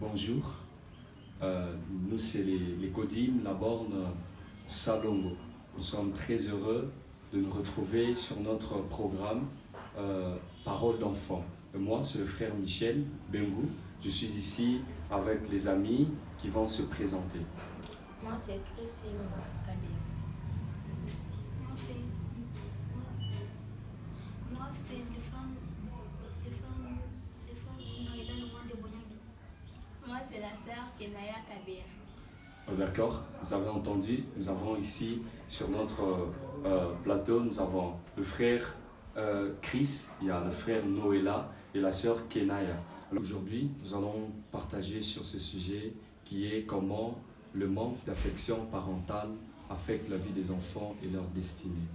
Bonjour, nous c'est les Kodim, la borne Salongo. Nous sommes très heureux de nous retrouver sur notre programme Parole d'enfant. Moi, c'est le frère Michel Bengou. Je suis ici avec les amis qui vont se présenter. Moi, c'est Chris Kabir. Moi, c'est le fan Naila Laurent de Bonyang. Moi, c'est la sœur Kenaya Kabir. D'accord, vous avez entendu, nous avons ici sur notre plateau, nous avons le frère Chris, il y a le frère Noéla et la sœur Kenaya. Aujourd'hui, nous allons partager sur ce sujet qui est comment le manque d'affection parentale affecte la vie des enfants et leur destinée.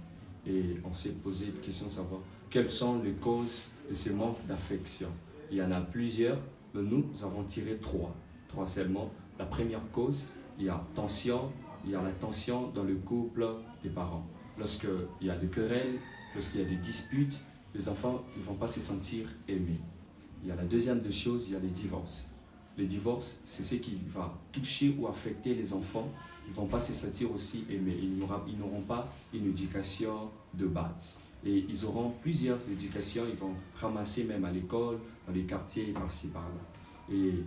Et on s'est posé une question de savoir quelles sont les causes de ce manque d'affection. Il y en a plusieurs, mais nous avons tiré trois seulement. La première cause, il y a la tension dans le couple des parents. Lorsqu'il y a des querelles, lorsqu'il y a des disputes, les enfants ne vont pas se sentir aimés. Il y a la deuxième des choses, il y a les divorces. Les divorces, c'est ce qui va toucher ou affecter les enfants. Ils ne vont pas se sentir aussi aimés. Ils n'auront pas une éducation de base. Et ils auront plusieurs éducations, ils vont ramasser même à l'école, dans les quartiers, par-ci, par-là. Et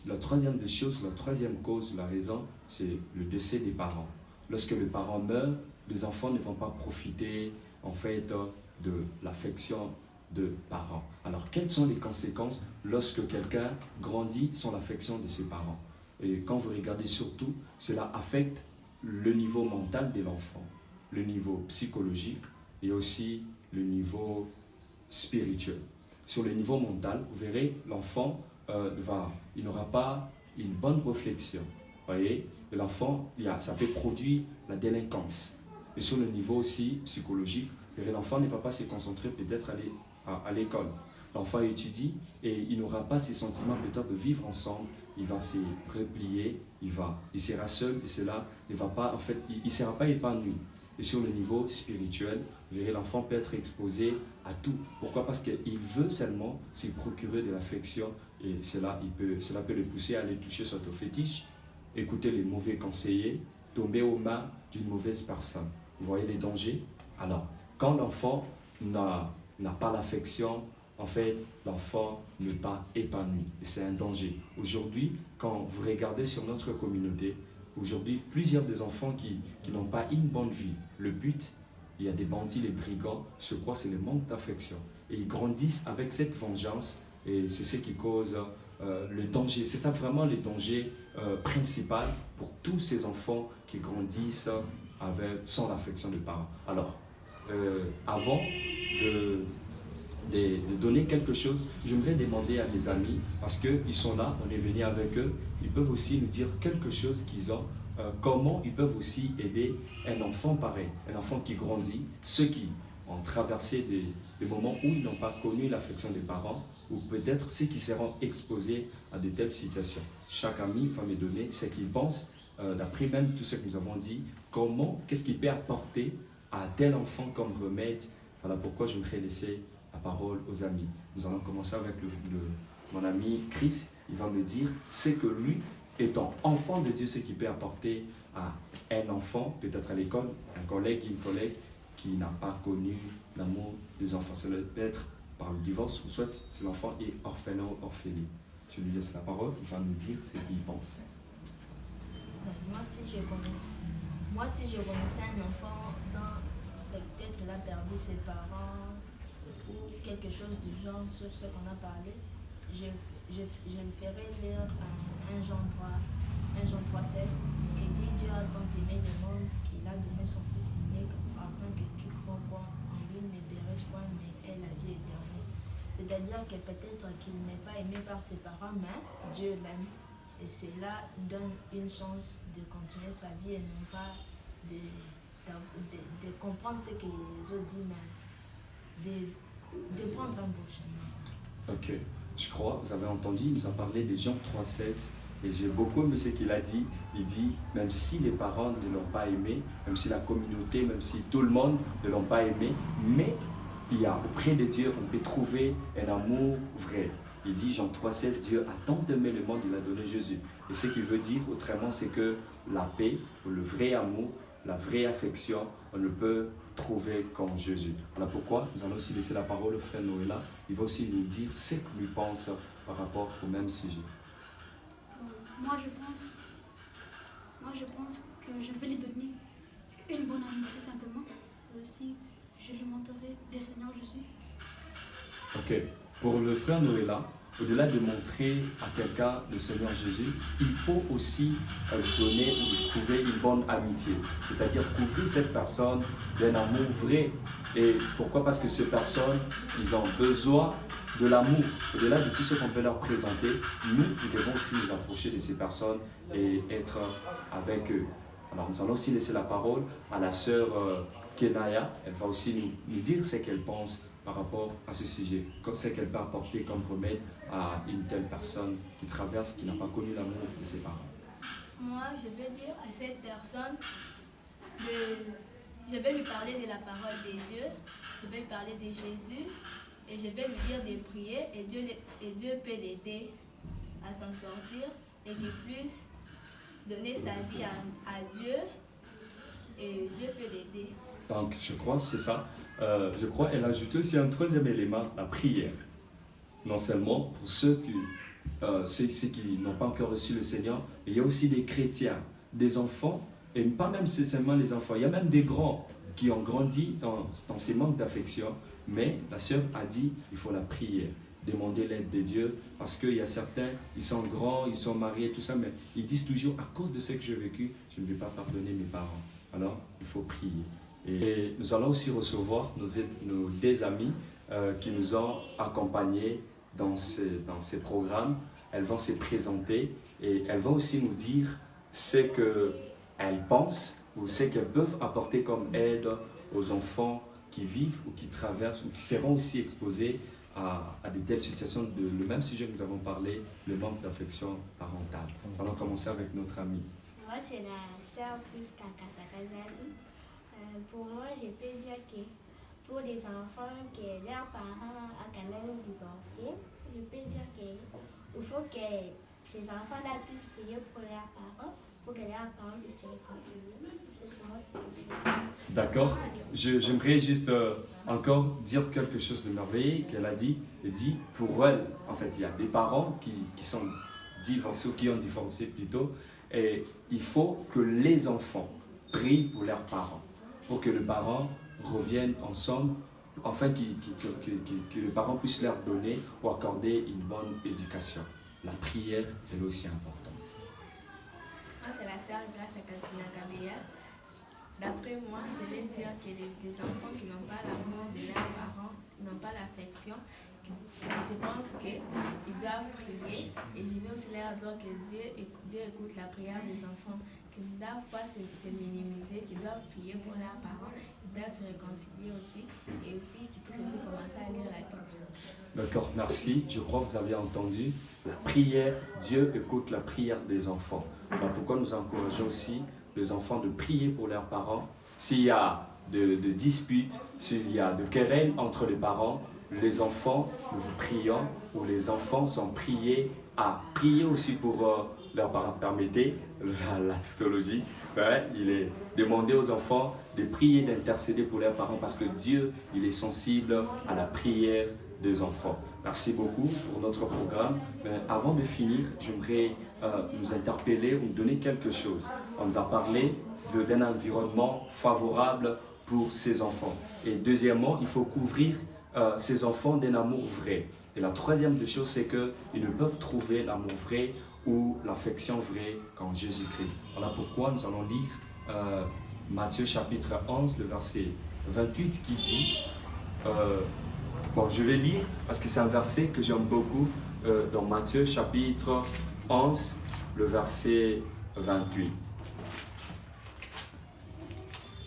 la troisième des choses, la troisième cause, la raison, c'est le décès des parents. Lorsque le parent meurt, les enfants ne vont pas profiter en fait de l'affection de parents. Alors, quelles sont les conséquences lorsque quelqu'un grandit sans l'affection de ses parents? Et quand vous regardez surtout, cela affecte le niveau mental de l'enfant, le niveau psychologique et aussi le niveau spirituel. Sur le niveau mental, vous verrez, l'enfant il n'aura pas une bonne réflexion. Vous voyez, l'enfant, ça peut produire la délinquance. Et sur le niveau aussi psychologique, vous verrez, l'enfant ne va pas se concentrer peut-être à l'école. L'enfant étudie et il n'aura pas ces sentiments peut-être de vivre ensemble. Il va se replier, il sera seul et cela ne va pas, en fait, il ne sera pas épanoui. Et sur le niveau spirituel, vous verrez, l'enfant peut être exposé à tout. Pourquoi? Parce qu'il veut seulement se procurer de l'affection et cela peut le pousser à aller toucher soit au fétiche, écouter les mauvais conseillers, tomber aux mains d'une mauvaise personne. Vous voyez les dangers? Alors, quand l'enfant n'a pas l'affection, en fait, l'enfant n'est pas épanoui et c'est un danger. Aujourd'hui, quand vous regardez sur notre communauté, aujourd'hui, plusieurs des enfants qui n'ont pas une bonne vie, le but, il y a des bandits, les brigands, je crois c'est le manque d'affection. Et ils grandissent avec cette vengeance et c'est ce qui cause le danger. C'est ça vraiment le danger principal pour tous ces enfants qui grandissent sans l'affection des parents. Alors, avant de donner quelque chose, j'aimerais demander à mes amis, parce qu'ils sont là, on est venu avec eux, ils peuvent aussi nous dire quelque chose qu'ils ont, comment ils peuvent aussi aider un enfant pareil, un enfant qui grandit, ceux qui ont traversé des moments où ils n'ont pas connu l'affection des parents, ou peut-être ceux qui seront exposés à de telles situations. Chaque ami va me donner ce qu'il pense, d'après même tout ce que nous avons dit, qu'est-ce qu'il peut apporter à tel enfant comme remède. Voilà pourquoi je voudrais laisser la parole aux amis. Nous allons commencer avec mon ami Chris. Il va me dire ce que lui, étant enfant de Dieu, ce qu'il peut apporter à un enfant, peut-être à l'école, un collègue, une collègue qui n'a pas connu l'amour des enfants. Cela peut être par le divorce ou soit si l'enfant est orphelin ou orpheline. Je lui laisse la parole, il va nous dire ce qu'il pense. Moi, si je connaissais un enfant peut-être il a perdu ses parents ou quelque chose du genre sur ce qu'on a parlé, je lui ferai lire un Jean 3,16 qui dit Dieu a tant aimé le monde qu'il a donné son Fils unique afin que qui croit en lui ne périsse point mais ait la vie éternelle. C'est-à-dire que peut-être qu'il n'est pas aimé par ses parents, mais Dieu l'aime. Et cela donne une chance de continuer sa vie et non pas de comprendre ce que les autres disent, mais de prendre un beau chemin. Ok, je crois, vous avez entendu, il nous a parlé des Jean 3,16 et j'ai beaucoup aimé ce qu'il a dit. Il dit, même si les parents ne l'ont pas aimé, même si la communauté, même si tout le monde ne l'ont pas aimé, mais il y a auprès de Dieu, on peut trouver un amour vrai. Il dit, Jean 3,16, Dieu a tant aimé le monde, il a donné Jésus. Et ce qu'il veut dire autrement, c'est que la paix, ou le vrai amour, la vraie affection, on ne peut trouver qu'en Jésus. Voilà pourquoi nous allons aussi laisser la parole au frère Noëlla. Il va aussi nous dire ce qu'il lui pense par rapport au même sujet. Moi, je pense que je vais lui donner une bonne amitié simplement. Et aussi, je lui montrerai le Seigneur Jésus. Ok. Pour le frère Noëlla, au-delà de montrer à quelqu'un le Seigneur Jésus, il faut aussi donner ou lui trouver une bonne amitié. C'est-à-dire couvrir cette personne d'un amour vrai. Et pourquoi? Parce que ces personnes, ils ont besoin de l'amour. Au-delà de tout ce qu'on peut leur présenter, nous devons aussi nous approcher de ces personnes et être avec eux. Alors nous allons aussi laisser la parole à la sœur Kenaya. Elle va aussi nous dire ce qu'elle pense par rapport à ce sujet, ce qu'elle peut apporter comme remède à une telle personne qui traverse, qui n'a pas connu l'amour de ses parents. Moi, je vais dire à cette personne, je vais lui parler de la parole de Dieu, je vais lui parler de Jésus, et je vais lui dire de prier, et Dieu peut l'aider à s'en sortir, et qu'il puisse donner sa vie à Dieu, et Dieu peut l'aider. Donc, je crois que c'est ça. Je crois qu'elle ajoute aussi un troisième élément, la prière. Non seulement pour ceux qui n'ont pas encore reçu le Seigneur, mais il y a aussi des chrétiens, des enfants, et pas même seulement les enfants, il y a même des grands qui ont grandi dans ces manques d'affection, mais la sœur a dit, il faut la prière, demander l'aide de Dieu, parce qu'il y a certains, ils sont grands, ils sont mariés, tout ça, mais ils disent toujours, à cause de ce que j'ai vécu, je ne vais pas pardonner mes parents. Alors, il faut prier. Et nous allons aussi recevoir nos deux amis qui nous ont accompagnés dans ces programmes. Elles vont se présenter et elles vont aussi nous dire ce qu'elles pensent ou ce qu'elles peuvent apporter comme aide aux enfants qui vivent ou qui traversent ou qui seront aussi exposés à de telles situations, le même sujet que nous avons parlé, le manque d'affection parentale. Nous allons commencer avec notre amie. Moi, c'est la sœur plus Kakasakazali. Pour moi, je peux dire que pour les enfants que leurs parents ont quand même divorcé, je peux dire qu'il faut que ces enfants-là puissent prier pour leurs parents, pour que leurs parents puissent se réconcilier. Pour moi, c'est D'accord. J'aimerais juste encore dire quelque chose de merveilleux qu'elle a dit. Elle dit, pour elle, en fait, il y a des parents qui sont divorcés ou qui ont divorcé plutôt, et il faut que les enfants prient pour leurs parents, pour que les parents reviennent ensemble, afin que les parents puissent leur donner ou accorder une bonne éducation. La prière est aussi importante. Moi, c'est la sœur Grâce à Katina Gabriel. D'après moi, je vais dire que les enfants qui n'ont pas l'amour de leurs parents, n'ont pas l'affection, je pense qu'ils doivent prier. Et je vais aussi leur dire que Dieu écoute la prière des enfants, qu'ils ne doivent pas se minimiser, qu'ils doivent prier pour leurs parents, qu'ils doivent se réconcilier aussi, et puis qu'ils puissent aussi commencer à lire la Bible. D'accord, merci. Je crois que vous avez entendu. La prière, Dieu écoute la prière des enfants. Alors pourquoi nous encourageons aussi les enfants de prier pour leurs parents? S'il y a de disputes, s'il y a de querelles entre les parents, les enfants, nous vous prions, ou les enfants sont priés à prier aussi pour leurs parents. Permettez la tautologie. Il est demandé aux enfants de prier, d'intercéder pour leurs parents, parce que Dieu, il est sensible à la prière des enfants. Merci beaucoup pour notre programme. Avant de finir, j'aimerais nous interpeller ou nous donner quelque chose. On nous a parlé d'un environnement favorable pour ces enfants. Et deuxièmement, il faut couvrir ces enfants d'un amour vrai. Et la troisième des choses, c'est qu'ils ne peuvent trouver l'amour vrai ou l'affection vraie qu'en Jésus-Christ. Voilà pourquoi nous allons lire Matthieu chapitre 11, le verset 28 qui dit... je vais lire parce que c'est un verset que j'aime beaucoup dans Matthieu chapitre 11, le verset 28.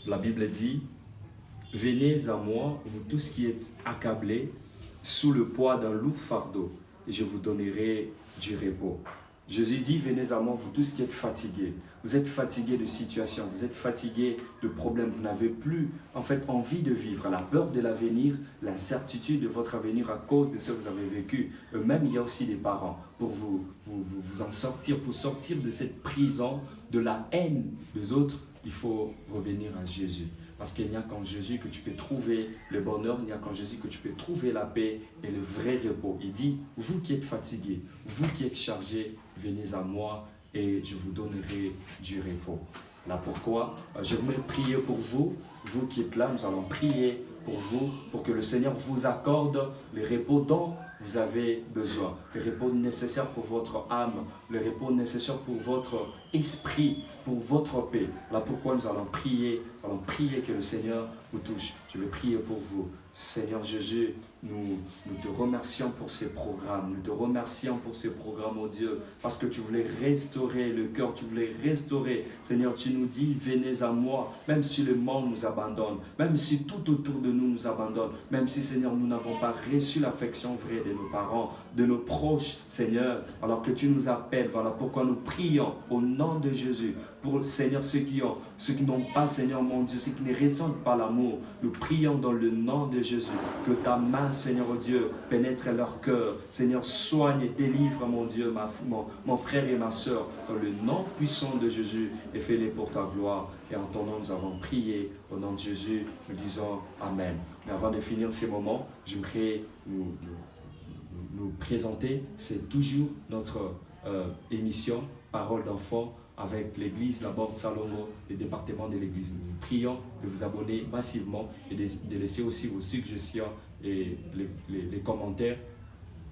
La Bible dit, « Venez à moi, vous tous qui êtes accablés, sous le poids d'un lourd fardeau, et je vous donnerai du repos. Jésus dit, venez à moi, vous tous qui êtes fatigués. Vous êtes fatigués de situations, vous êtes fatigués de problèmes, vous n'avez plus en fait envie de vivre, la peur de l'avenir, l'incertitude de votre avenir à cause de ce que vous avez vécu. Même il y a aussi des parents pour vous en sortir, pour sortir de cette prison, de la haine des autres, il faut revenir à Jésus. Parce qu'il n'y a qu'en Jésus que tu peux trouver le bonheur, il n'y a qu'en Jésus que tu peux trouver la paix et le vrai repos. Il dit, vous qui êtes fatigués, vous qui êtes chargés, venez à moi et je vous donnerai du repos. Là pourquoi, je voudrais prier pour vous, vous qui êtes là, nous allons prier pour vous, pour que le Seigneur vous accorde le repos dont vous avez besoin, le repos nécessaire pour votre âme, le repos nécessaire pour votre esprit, pour votre paix. Là pourquoi nous allons prier que le Seigneur vous touche. Je vais prier pour vous. Seigneur Jésus, nous te remercions pour ces programmes. Nous te remercions pour ces programmes, oh Dieu, parce que tu voulais restaurer le cœur, tu voulais restaurer. Seigneur, tu nous dis, venez à moi, même si le monde nous abandonne, même si tout autour de nous nous abandonne, même si, Seigneur, nous n'avons pas reçu l'affection vraie de nos parents, de nos proches, Seigneur, alors que tu nous appelles. Voilà pourquoi nous prions au nom de Jésus. Pour, Seigneur, ceux qui n'ont pas, Seigneur mon Dieu, ceux qui ne ressentent pas l'amour, nous prions dans le nom de Jésus, que ta main, Seigneur oh Dieu, pénètre leur cœur. Seigneur, soigne et délivre, mon Dieu, mon frère et ma soeur, dans le nom puissant de Jésus, et fais-les pour ta gloire. Et en ton nom, nous avons prié au nom de Jésus, nous disons Amen. Mais avant de finir ces moments, j'aimerais nous présenter, c'est toujours notre émission Parole d'enfant, avec l'église, la borne Salongo, le département de l'église. Nous vous prions de vous abonner massivement et de laisser aussi vos suggestions et les commentaires,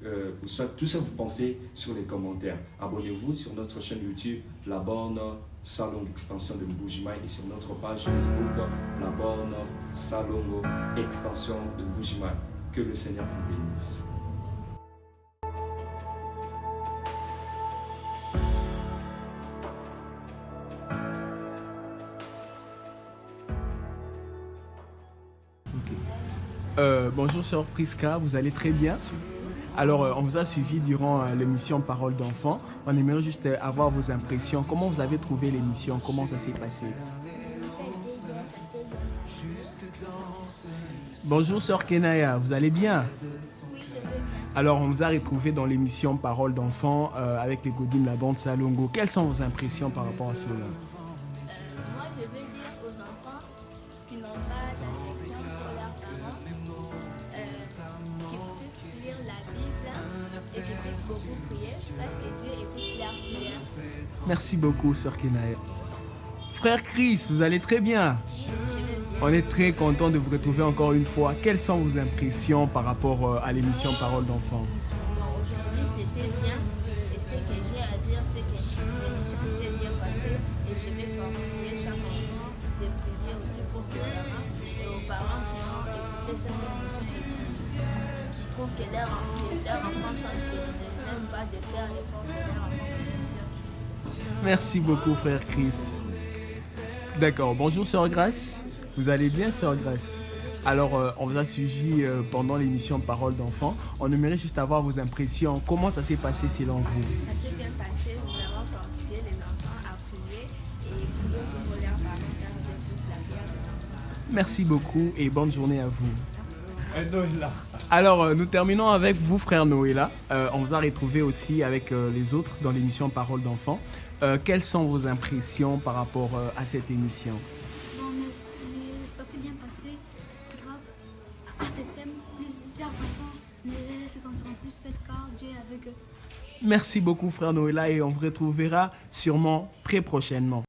tout ce que vous pensez sur les commentaires. Abonnez-vous sur notre chaîne YouTube, la borne Salongo extension de Mbujimai, et sur notre page Facebook, la borne Salongo extension de Mbujimai. Que le Seigneur vous bénisse. Bonjour sœur Prisca, vous allez très bien? Alors on vous a suivi durant l'émission Parole d'enfant. On aimerait juste avoir vos impressions. Comment vous avez trouvé l'émission? Comment ça s'est passé? Bonjour sœur Kenaya, vous allez bien? Oui, je veux bien. Alors on vous a retrouvé dans l'émission Parole d'enfant avec les Godines la bande Salongo. Quelles sont vos impressions par rapport à cela? Moi, je veux dire aux enfants qui n'ont pas d'affection pour leurs parents, qu'ils puissent lire la Bible et qu'ils puissent beaucoup prier parce que Dieu écoute leurs prières. Merci beaucoup sœur Kenaya. Frère Chris, vous allez très bien? On est très content de vous retrouver encore une fois. Quelles sont vos impressions par rapport à l'émission Parole d'enfant? Bon, aujourd'hui, c'était bien et ce que j'ai à dire, c'est que l'émission s'est bien passée et je vais former chaque enfant de prier aussi pour ses parents et aux parents qui ont écouté cette émission et qui trouvent que leur enfant sent qu'ils n'aiment pas de faire l'effort que leur enfant puisse sentir. Merci beaucoup frère Chris. D'accord, bonjour sœur Grace. Vous allez bien sœur Grace? Alors on vous a suivi pendant l'émission Parole d'enfant. On aimerait juste avoir vos impressions. Comment ça s'est passé selon vous? Ça s'est bien passé, nous avons fortifié les enfants à prier et prier aussi pour leurs parents car Dieu écoute la prière des enfants. Merci beaucoup et bonne journée à vous. Alors nous terminons avec vous frère Noëlla. On vous a retrouvé aussi avec les autres dans l'émission Parole d'enfant. Quelles sont vos impressions par rapport à cette émission? Bon, mais ça s'est bien passé. Grâce à ce thème, plusieurs enfants ne se sentiront plus seuls car Dieu est avec eux. Merci beaucoup frère Noëlla et on vous retrouvera sûrement très prochainement.